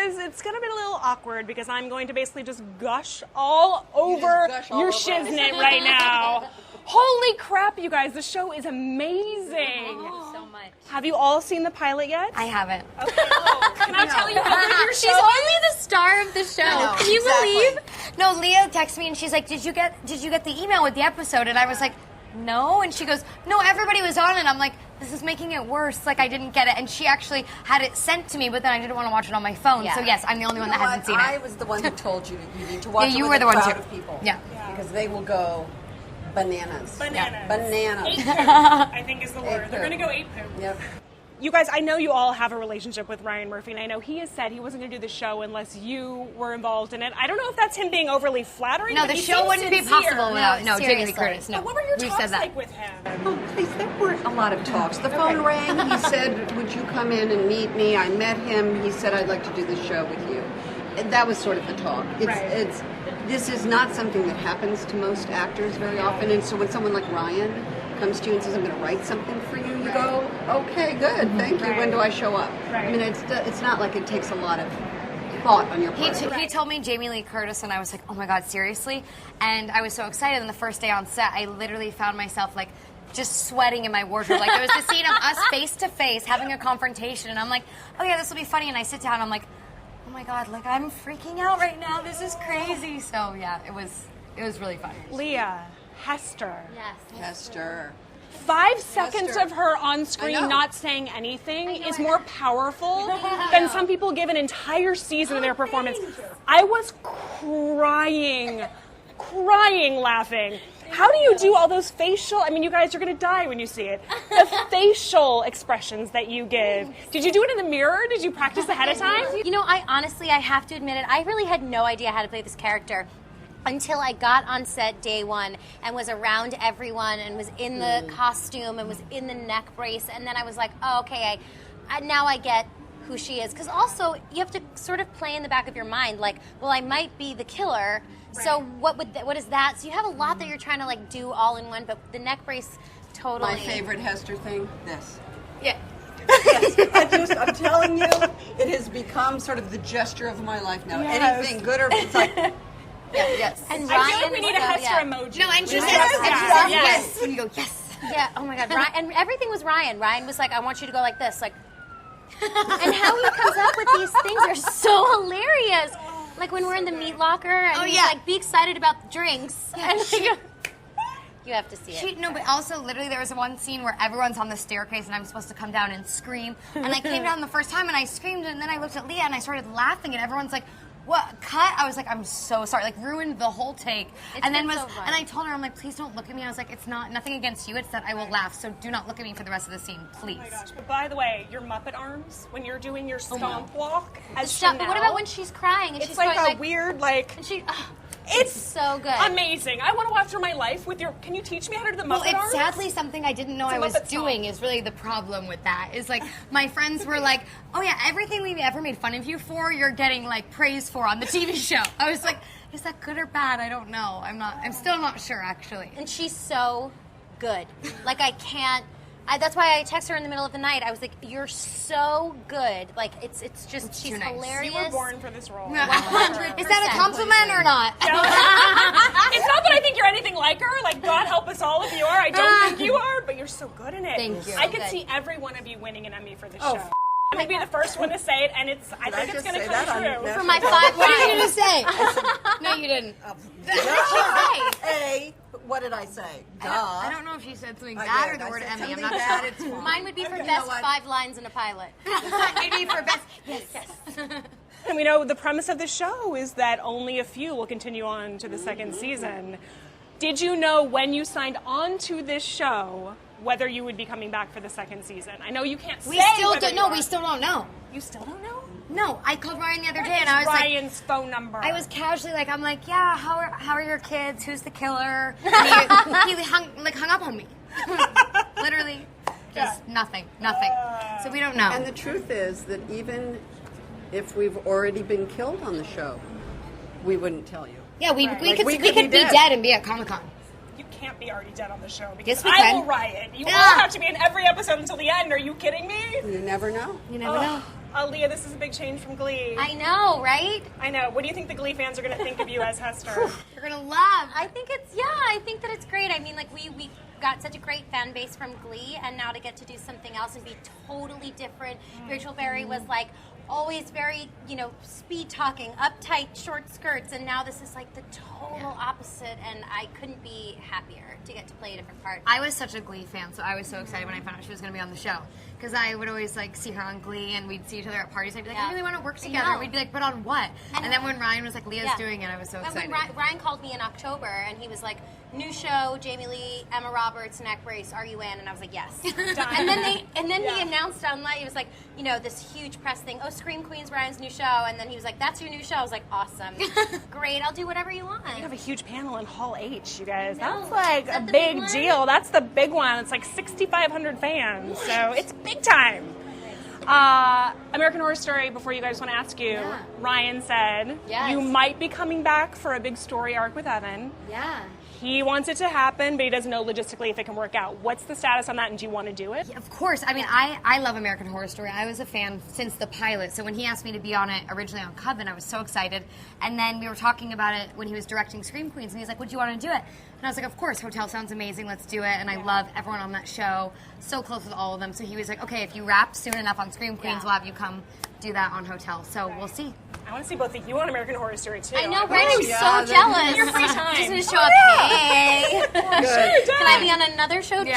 guys, it's going to be a little awkward because I'm going to basically just gush all over your shiznit right now. Holy crap, you guys, the show is amazing. So much. Have you all seen the pilot yet? I haven't. Okay, can I tell you how good your show She's only the star of the show. Can you believe? No, Leah texted me and she's like, did you get the email with the episode? And I was like, no. And she goes, no, everybody was on it. I'm like, this is making it worse. Like, I didn't get it. And she actually had it sent to me, but then I didn't want to watch it on my phone. Yeah. So, yes, I'm the only one that hasn't seen it. I was the one who told you you need to watch it you with were the a one crowd too. of people. Yeah. Because they will go bananas. Bananas. Bananas. Ape poop, I think is the word. They're going to go ape poop. Yep. You guys, I know you all have a relationship with Ryan Murphy, and I know he has said he wasn't going to do the show unless you were involved in it. I don't know if that's him being overly flattering. No, but the he show seems wouldn't be sincere. possible without Jamie Lee Curtis. No, What were your we've talks said that. like with him? Oh, please, there weren't a lot of talks. The phone rang. He said, would you come in and meet me? I met him. He said, I'd like to do the show with you. And that was sort of the talk. This is not something that happens to most actors very often. And so when someone like Ryan comes to you and says, I'm going to write something for you, you go, okay, good, thank you. When do I show up? I mean, it's not like it takes a lot of thought on your part. He told me Jamie Lee Curtis, and I was like, oh my God, seriously? And I was so excited. And the first day on set, I literally found myself like just sweating in my wardrobe. Like, there was the scene of us face to face having a confrontation, and I'm like, oh yeah, this will be funny. And I sit down, and I'm like, oh my God, like I'm freaking out right now. This is crazy. So yeah, it was really fun. Leah, Hester. Yes. Hester. 5 seconds of her on screen not saying anything is more powerful than some people give an entire season of their performance. I was crying laughing. How do you do all those facial, I mean, you guys are going to die when you see it, the facial expressions that you give. Did you do it in the mirror? Did you practice ahead of time? You know, I have to admit it, I really had no idea how to play this character until I got on set day one and was around everyone and was in the costume and was in the neck brace, and then I was like, oh, okay, now I get who she is. Because also, you have to sort of play in the back of your mind, like, well, I might be the killer, so what is that? So you have a lot that you're trying to like do all in one, but the neck brace totally. My favorite Hester thing, this. Yeah. Yes, I'm telling you, it has become sort of the gesture of my life now. Yes. Anything good or it's like, Yes. And I feel Ryan like we need a Hester emoji. No, and she said yes. And you go, yes. Yeah, oh my God, Ryan, and everything was Ryan. Ryan was like, I want you to go like this, like, and how he comes up with these things are so hilarious. Like when we're in the meat locker and he's like, be excited about the drinks. And you have to see it. No, but also literally there was one scene where everyone's on the staircase and I'm supposed to come down and scream. And I came down the first time and I screamed, and then I looked at Leah and I started laughing, and everyone's like, what, cut? I was like, I'm so sorry. Like, ruined the whole take. And I told her, I'm like, please don't look at me. I was like, it's nothing against you. It's that I will laugh. So do not look at me for the rest of the scene, please. Oh my gosh. But by the way, your Muppet arms, when you're doing your stomp walk as Stop. Chanel, But what about when she's crying and it's she's like going a weird, like, and she, it's so good. amazing. I want to watch through my life with your, can you teach me how to do the Muppet Well, arms? it's sadly something I didn't know I was Muppet doing song. is really the problem with that. Is like, my friends were like, oh yeah, everything we've ever made fun of you for, you're getting like praise for on the TV show. I was like, is that good or bad? I don't know. I'm still not sure, actually. And she's so good. Like, I can't. That's why I text her in the middle of the night. I was like, "You're so good. Like, it's just she's too nice. hilarious." You were born for this role. 100%. Is that a compliment or not? It's not that I think you're anything like her. Like, God help us all if you are. I don't think you are, but you're so good in it. Thank you. I could Good. see every one of you winning an Emmy for this Oh, show. I'm going to be the first one to say it, and I think it's going to come true. For my 5 What did you lines. just say? No, you didn't. hey, what did I say? Duh. I don't know if she said something I bad did. or the I word said Emmy. I'm something not bad, sure. it's fine. Mine would be for You know best what? 5 lines in a pilot. Maybe for best. Yes. And we know the premise of the show is that only a few will continue on to the second season. Did you know when you signed on to this show whether you would be coming back for the second season? I know you can't say We still whether don't you know. are. We still don't know. You still don't know? No, I called Ryan the other day What and is I was like, Ryan's phone number. I was casually like, I'm like, yeah, how are your kids? Who's the killer? And he hung up on me. Literally, just nothing. So we don't know. And the truth is that even if we've already been killed on the show, we wouldn't tell you. Yeah, we Like, could we be could be dead. dead and be at Comic-Con. You can't be already dead on the show because Yes, we I can. will riot. You all Yeah. have to be in every episode until the end. Are you kidding me? You never know. You never know. Leah, this is a big change from Glee. I know, right? I know. What do you think the Glee fans are going to think of you as Hester? You're gonna love. I think I think that it's great. I mean, like, we got such a great fan base from Glee, and now to get to do something else and be totally different. Rachel Berry was like always very, speed talking, uptight, short skirts, and now this is like the total opposite, and I couldn't be happier to get to play a different part. I was such a Glee fan, so I was so excited when I found out she was going to be on the show. Because I would always see her on Glee, and we'd see each other at parties. I'd be like, I really want to work together. And we'd be like, but on what? And then when Ryan was like, Leah's doing it, I was so excited. When Ryan called me in October, and he was like, new show, Jamie Lee, Emma Roberts, neck brace, are you in? And I was like, yes. And then he announced online, he was like, this huge press thing, Scream Queen's Ryan's new show, and then he was like, that's your new show. I was like, awesome. Great, I'll do whatever you want. We have a huge panel in Hall H, you guys. That's like a big deal. That's the big one. It's like 6,500 fans, so it's big time. American Horror Story, before you guys want to ask you, Ryan said you might be coming back for a big story arc with Evan. Yeah. He wants it to happen, but he doesn't know logistically if it can work out. What's the status on that, and do you want to do it? Yeah, of course. I mean, I love American Horror Story. I was a fan since the pilot. So when he asked me to be on it originally on Coven, I was so excited. And then we were talking about it when he was directing Scream Queens, and he's like, would you want to do it? And I was like, of course. Hotel sounds amazing. Let's do it. And I love everyone on that show. So close with all of them. So he was like, okay, if you wrap soon enough on Scream Queens, we'll have you come do that on Hotel. So we'll see. I want to see both of you on American Horror Story, too. I know, right? I'm so jealous. Your free time. Just going to show up, hey. Sure, Can I be on another show, too?